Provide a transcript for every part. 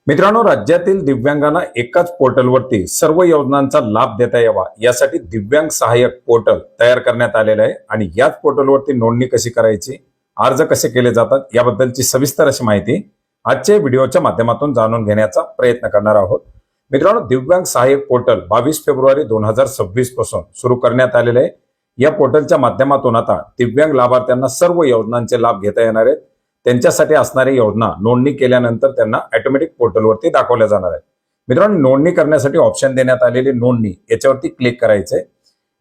मित्रांनो, राज्यातील दिव्यांगांना एकाच पोर्टलवरती सर्व योजनांचा लाभ देता यावा यासाठी दिव्यांग सहाय्यक पोर्टल तयार करण्यात आलेलं आहे आणि याच पोर्टलवरती नोंदणी कशी करायची, अर्ज कसे केले जातात याबद्दलची सविस्तर अशी माहिती आजच्या व्हिडिओच्या माध्यमातून जाणून घेण्याचा प्रयत्न करणार आहोत। मित्रांनो, दिव्यांग सहाय्यक पोर्टल 22 फेब्रुवारी 2026 पासून सुरू करण्यात आलेले आहे। या पोर्टलच्या माध्यमातून आता दिव्यांग लाभार्थ्यांना सर्व योजनांचे लाभ घेता येणार आहेत। त्यांच्यासाठी असणारी योजना नोंदणी केल्यानंतर त्यांना ऑटोमॅटिक पोर्टलवरती दाखवल्या जाणार आहे। मित्रांनो, नोंदणी करण्यासाठी ऑप्शन देण्यात आलेले नोंदणी याच्यावरती क्लिक करायचंय।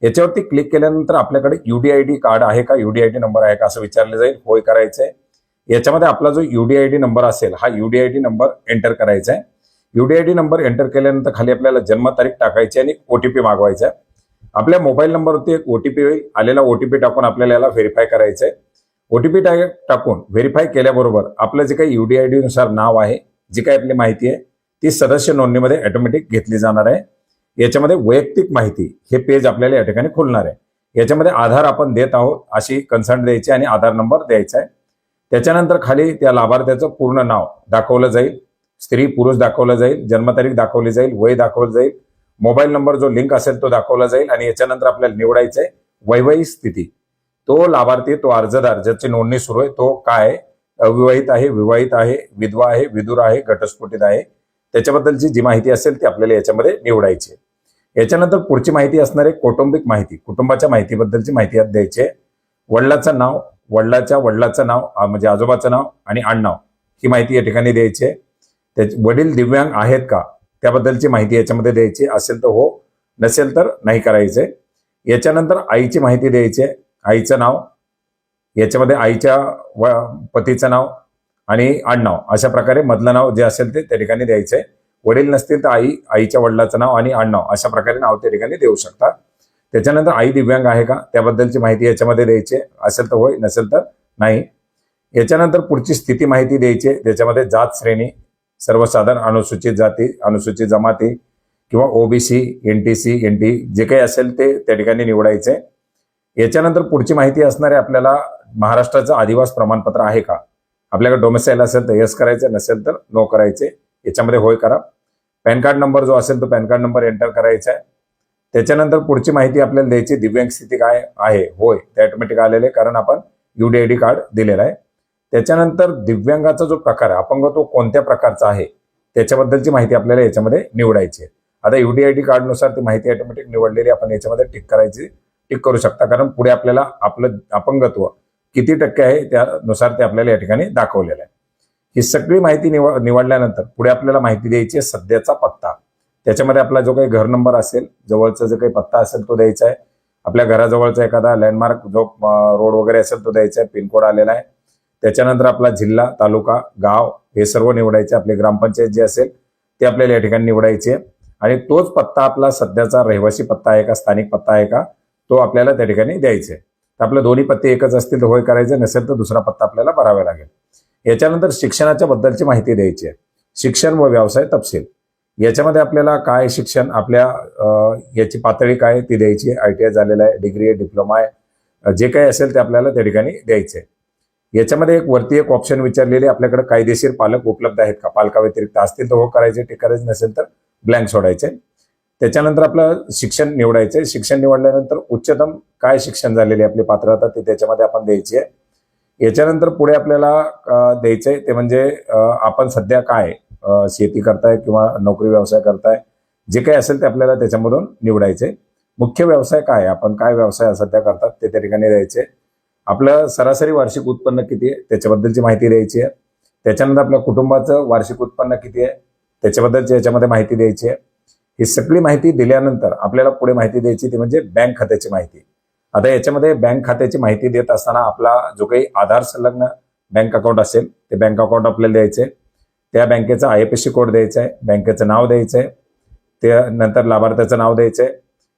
याच्यावरती क्लिक केल्यानंतर आपल्याकडे यूडीआयडी कार्ड आहे का, यूडीआयडी नंबर आहे का असं विचारले जाईल। होय करायचंय। याच्यामध्ये आपला जो यूडीआयडी नंबर असेल हा यूडीआयडी नंबर एंटर करायचा आहे। यूडीआयडी नंबर एंटर केल्यानंतर खाली आपल्याला जन्मतारीख टाकायची आणि ओटीपी मागवायचा आहे। आपल्या मोबाईल नंबरवरती एक ओटीपी येईल। आलेला ओटीपी टाकून आपल्याला याला व्हेरीफाय करायचंय। ओटीपी टाकून व्हेरीफाय केल्याबरोबर आपलं जे काही यूडीआयडी नुसार नाव आहे, जी काही आपली माहिती आहे ती सदस्य नोंदणीमध्ये ऑटोमॅटिक घेतली जाणार आहे। याच्यामध्ये वैयक्तिक माहिती हे पेज आपल्याला या ठिकाणी खुलणार आहे। याच्यामध्ये आधार आपण देत आहोत अशी कन्सर्न द्यायची आणि आधार नंबर द्यायचा आहे। त्याच्यानंतर खाली त्या लाभार्थ्याचं पूर्ण नाव दाखवलं जाईल, स्त्री पुरुष दाखवलं जाईल, जन्मतारीख दाखवली जाईल, वय दाखवलं जाईल, मोबाईल नंबर जो लिंक असेल तो दाखवला जाईल आणि याच्यानंतर आपल्याला निवडायचं आहे वैवाहिक स्थिती। तो लाभार्थी, तो अर्जदार ज्याची नोंदणी सुरू आहे तो काय अविवाहित आहे, विवाहित आहे, विधवा आहे, विधुर आहे, घटस्फोटित आहे, त्याच्याबद्दलची जी माहिती असेल ती आपल्याला याच्यामध्ये निवडायची। याच्यानंतर पुढची माहिती असणार आहे कौटुंबिक माहिती, कुटुंबाच्या माहितीबद्दलची माहिती यात द्यायची आहे। वडिलाचं नाव, वडिलाचं नाव म्हणजे आजोबाचं नाव आणि आडनाव ही माहिती या ठिकाणी द्यायची आहे। वडील दिव्यांग आहेत का त्याबद्दलची माहिती याच्यामध्ये द्यायची, असेल तर हो, नसेल तर नाही करायचंय। याच्यानंतर आईची माहिती द्यायची आहे, आईचं नाव, याच्यामध्ये आईच्या पतीचं नाव आणि आडनाव अशा प्रकारे मधलं नाव जे असेल ते त्या ठिकाणी द्यायचंय। वडील नसतील तर आईच्या वडिलाचं नाव आणि आडनाव अशा प्रकारे नाव त्या ठिकाणी देऊ शकता। त्याच्यानंतर आई दिव्यांग आहे का त्याबद्दलची माहिती याच्यामध्ये द्यायची, असेल तर होय, नसेल तर नाही। याच्यानंतर पुढची स्थिती माहिती द्यायची, त्याच्यामध्ये जात श्रेणी, सर्वसाधारण, अनुसूचित जाती, अनुसूचित जमाती किंवा ओबीसी, एनटीसी, एनटी जे काही असेल ते त्या ठिकाणी निवडायचे। याच्यानंतर पुढची माहिती असणार आहे आपल्याला महाराष्ट्राचं आदिवास प्रमाणपत्र आहे का, आपल्याकडे डोमेसाईल असेल तर यस करायचं, नसेल तर नो करायचे। याच्यामध्ये होय करा। पॅन कार्ड नंबर जो असेल तो पॅन कार्ड नंबर एंटर करायचा आहे। त्याच्यानंतर पुढची माहिती आपल्याला द्यायची दिव्यांग स्थिती काय आहे, होय ते ऑटोमॅटिक आलेले कारण आपण यूडीआयडी कार्ड दिलेला आहे। त्याच्यानंतर दिव्यांगाचा जो प्रकार आहे, अपंग तो कोणत्या प्रकारचा आहे त्याच्याबद्दलची माहिती आपल्याला याच्यामध्ये निवडायची आहे। आता यूडीआयडी कार्ड नुसार ती माहिती ऑटोमॅटिक निवडलेली आपण याच्यामध्ये टिक करायची, टिक करू शकता, कारण पुढे आपल्याला आपलं अपंगत्व किती टक्के आहे त्यानुसार ते आपल्याला या ठिकाणी दाखवलेलं आहे। ही सगळी माहिती निवडल्यानंतर पुढे आपल्याला माहिती द्यायची आहे सध्याचा पत्ता। त्याच्यामध्ये आपला जो काही घर नंबर असेल, जवळचा जो काही पत्ता असेल तो द्यायचा आहे। आपल्या घराजवळचा एखादा लँडमार्क जो रोड वगैरे असेल तो द्यायचा आहे, पिनकोड आलेला आहे। त्याच्यानंतर आपला जिल्हा, तालुका, गाव हे सर्व निवडायचे। आपली ग्रामपंचायत जी असेल ते आपल्याला या ठिकाणी निवडायची आहे आणि तोच पत्ता आपला सध्याचा रहिवासी पत्ता आहे का, स्थानिक पत्ता आहे का, तो आपल्याला त्या ठिकाणी द्यायचा आहे। तर आपले दोन्ही पत्ते एकच असतील तर होय करायचे, नसेल तर दुसरा पत्ता आपल्याला भरावा लागेल। याच्यानंतर शिक्षणाच्या बद्दलची माहिती द्यायची आहे, शिक्षण व व्यवसाय तपशील। याच्यामध्ये आपल्याला काय शिक्षण, आपल्या याची पातळी काय ती द्यायची आहे, ITI झालेला आहे, डिग्री आहे, डिप्लोमा आहे, जे काही असेल ते आपल्याला त्या ठिकाणी द्यायचे आहे। याच्यामध्ये वरती एक ऑप्शन विचारलेले, आपल्याकडे कायदेशीर पालक उपलब्ध आहेत का, पालका व्यतिरिक्त असतील तर हो करायचे, टिक करायचे, नसेल तर ब्लँक सोडायचे। त्याच्यानंतर आपलं शिक्षण निवडायचंय। शिक्षण निवडल्यानंतर उच्चतम काय शिक्षण झालेली आपली पात्रता ते त्याच्यामध्ये आपण द्यायची आहे। याच्यानंतर पुढे आपल्याला द्यायचंय ते म्हणजे आपण सध्या काय शेती करताय किंवा नोकरी व्यवसाय करताय, जे काही असेल ते आपल्याला त्याच्यामधून निवडायचंय। मुख्य व्यवसाय काय, आपण काय व्यवसाय सध्या करतात ते त्या ठिकाणी द्यायचे। आपलं सरासरी वार्षिक उत्पन्न किती आहे त्याच्याबद्दलची माहिती द्यायची आहे। त्याच्यानंतर आपल्या कुटुंबाचं वार्षिक उत्पन्न किती आहे त्याच्याबद्दलची याच्यामध्ये माहिती द्यायची आहे। ही सगळी माहिती दिल्यानंतर आपल्याला पुढे माहिती द्यायची ती म्हणजे बँक खात्याची माहिती। आता याच्यामध्ये बँक खात्याची माहिती देत असताना आपला जो काही आधार संलग्न बँक अकाउंट असेल ते बँक अकाउंट आपल्याला द्यायचे, त्या बँकेचा IFSC कोड द्यायचा आहे, बँकेचं नाव द्यायचं आहे, त्यानंतर लाभार्थ्याचं नाव द्यायचं आहे।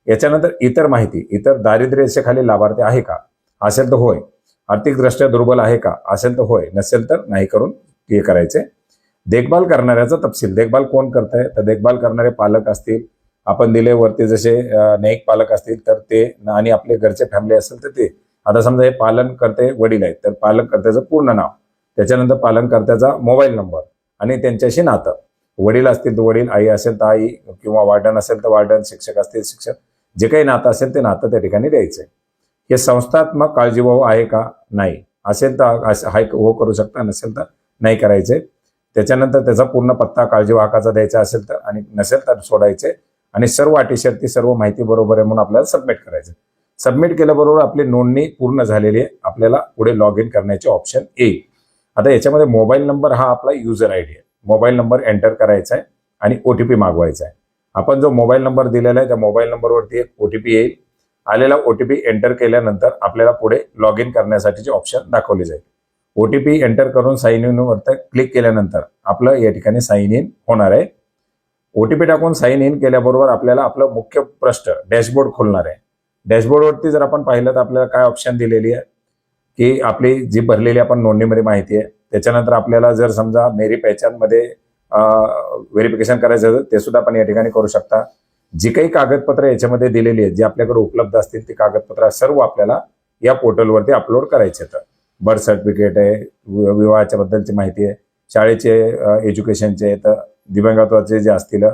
याच्यानंतर इतर माहिती, इतर दारिद्र्य रेषेखाली लाभार्थी आहे का, असेल तर होय, आर्थिकदृष्ट्या दुर्बल आहे का, असेल तर होय, नसेल तर नाही करून हे करायचे। देखभाल करणाऱ्याचा तपशील, देखभाल कोण करताय तर देखभाल करणारे पालक असतील, आपण दिले वरती जसे न्यायिक पालक असतील तर ते, आणि आपले घरचे फॅमिली असेल तर ते। आता समजा हे पालन करते वडील आहेत तर पालन कर्त्याचं पूर्ण नाव, त्याच्यानंतर पालन कर्त्याचा मोबाईल नंबर आणि त्यांच्याशी नातं, वडील असतील तर वडील, आई असेल तर आई, किंवा वार्डन असेल तर वार्डन, शिक्षक असतील शिक्षक, जे काही नातं असेल ते नातं त्या ठिकाणी द्यायचंय. हे संस्थात्मक काळजीभाव आहे का? नाही. असेल तर हाय हो करू शकता, नसेल तर नाही करायचे. त्याच्यानंतर त्याचा पूर्ण पत्ता काळजीवाहकाचा द्यायचा असेल तर, आणि नसेल तर सोडायचे. आणि सर्व अटी शर्ती सर्व माहिती बरोबर आहे म्हणून आपल्याला सबमिट करायचं. सबमिट केल्याबरोबर आपली नोंदणी पूर्ण झालेली आहे. आपल्याला पुढे लॉग इन करण्याचे ऑप्शन येईल. आता याच्यामध्ये मोबाईल नंबर हा आपला युजर आयडी आहे. मोबाईल नंबर एंटर करायचा आहे आणि ओटीपी मागवायचा आहे. आपण जो मोबाईल नंबर दिलेला आहे त्या मोबाईल नंबरवरती एक ओटीपी येईल. आलेला ओटीपी एंटर केल्यानंतर आपल्याला पुढे लॉग इन करण्यासाठीचे ऑप्शन दाखवले जाईल. ओटीपी एंटर करून साइन इन वर क्लिक केल्यानंतर आपलं या ठिकाणी साइन इन होणार आहे. ओटीपी टाकून साइन इन केल्याबरोबर आपल्याला आपलं मुख्य पृष्ठ डॅशबोर्ड खोलणार आहे. डॅशबोर्डवरती जर आपण पाहिलं तर आपल्याला काय ऑप्शन दिलेली आहे की आपली जी भरलेली आपण नोंदणीमध्ये माहिती आहे, त्याच्यानंतर आपल्याला जर समजा मेरी पहचानमध्ये व्हेरिफिकेशन करायचं असेल ते सुद्धा आपण या ठिकाणी करू शकता. जी काही कागदपत्र याच्यामध्ये दिलेली आहेत, जी आपल्याकडे उपलब्ध असतील ती कागदपत्र सर्व आपल्याला या पोर्टलवरती अपलोड करायचे आहेत. बर्थ सर्टिफिकेट आहे, विवाहाच्या बद्दलची माहिती आहे, शाळेचे एज्युकेशनचे, तर दिव्यांगत्वाचे जे असतील,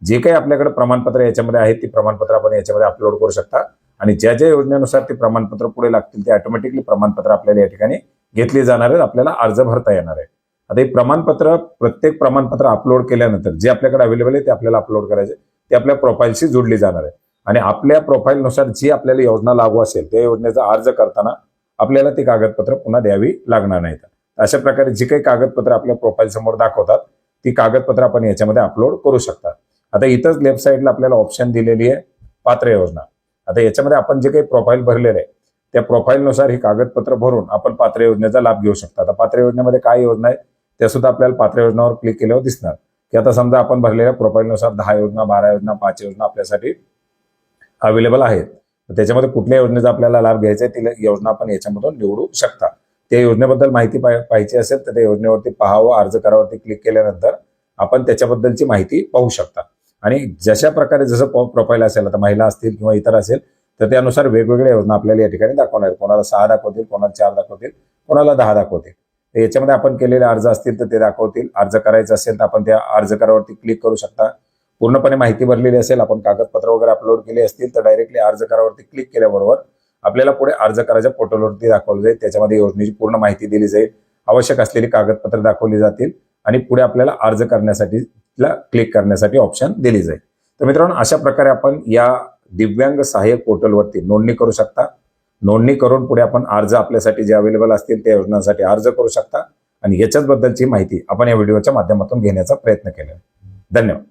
जे काही आपल्याकडे प्रमाणपत्र याच्यामध्ये आहेत ती प्रमाणपत्र आपण याच्यामध्ये अपलोड करू शकता. आणि ज्या ज्या योजनेनुसार ती प्रमाणपत्र पुढे लागतील ते ऑटोमॅटिकली प्रमाणपत्र आपल्याला या ठिकाणी घेतली जाणार आहेत. आपल्याला अर्ज भरता येणार आहे. आता हे प्रमाणपत्र, प्रत्येक प्रमाणपत्र अपलोड केल्यानंतर जे आपल्याकडे अवेलेबल आहे ते आपल्याला अपलोड करायचे. ते आपल्या प्रोफाईलशी जोडली जाणार आहे. आणि आपल्या प्रोफाईलनुसार जी आपल्याला योजना लागू असेल त्या योजनेचा अर्ज करताना आपल्याला ती कागदपत्र पुन्हा द्यावी लागणार नाहीत. अशा प्रकारे जी काही कागदपत्र आपल्या प्रोफाईल समोर दाखवतात ती कागदपत्र आपण याच्यामध्ये अपलोड करू शकता. आता इथंच लेफ्ट साईडला आपल्याला ऑप्शन दिलेली आहे पात्र योजना. आता याच्यामध्ये आपण जे काही प्रोफाईल भरलेलं आहे त्या प्रोफाईलनुसार ही कागदपत्र भरून आपण पात्र योजनेचा लाभ घेऊ शकता. आता पात्र योजनेमध्ये काय योजना आहे त्या सुद्धा आपल्याला पात्र योजनावर क्लिक केल्यावर दिसणार की आता समजा आपण भरलेल्या प्रोफाईलनुसार 10 योजना, 12 योजना, 5 योजना आपल्यासाठी अवेलेबल आहेत. त्याच्यामध्ये कुठल्या योजनेचा आपल्याला लाभ घ्यायचा आहे ती योजना आपण याच्यामधून निवडू शकता. त्या योजनेबद्दल माहिती पाहिजे असेल तर त्या योजनेवरती पाहावं, अर्ज करावरती क्लिक केल्यानंतर आपण त्याच्याबद्दलची माहिती पाहू शकता. आणि जशा प्रकारे जसं प्रोफाईल असेल, आता महिला असतील किंवा इतर असेल तर त्यानुसार वेगवेगळ्या योजना आपल्याला या ठिकाणी दाखवणार. कोणाला 6 दाखवतील, कोणाला 4 दाखवतील, कोणाला 10 दाखवतील. याच्यामध्ये आपण केलेले अर्ज असतील तर ते दाखवतील. अर्ज करायचं असेल तर आपण त्या अर्ज करावरती क्लिक करू शकता. पूर्णपणे माहिती भरलेली असेल, आपण कागदपत्र वगैरे अपलोड केले असतील तर डायरेक्टली अर्ज करावरती क्लिक केल्याबरोबर आपल्याला पुढे अर्ज करायच्या पोर्टलवरती दाखवलं जाईल. त्याच्यामध्ये योजनेची पूर्ण माहिती दिली जाईल, आवश्यक असलेली कागदपत्र दाखवली जातील आणि पुढे आपल्याला अर्ज करण्यासाठी क्लिक करण्यासाठी ऑप्शन दिली जाईल. तर मित्रांनो, अशा प्रकारे आपण या दिव्यांग सहाय्यक पोर्टलवरती नोंदणी करू शकता. नोंदणी करून पुढे आपण अर्ज आपल्यासाठी जे अवेलेबल असतील त्या योजनांसाठी अर्ज करू शकता. आणि याच्याच बद्दलची माहिती आपण या व्हिडिओच्या माध्यमातून घेण्याचा प्रयत्न केला. धन्यवाद.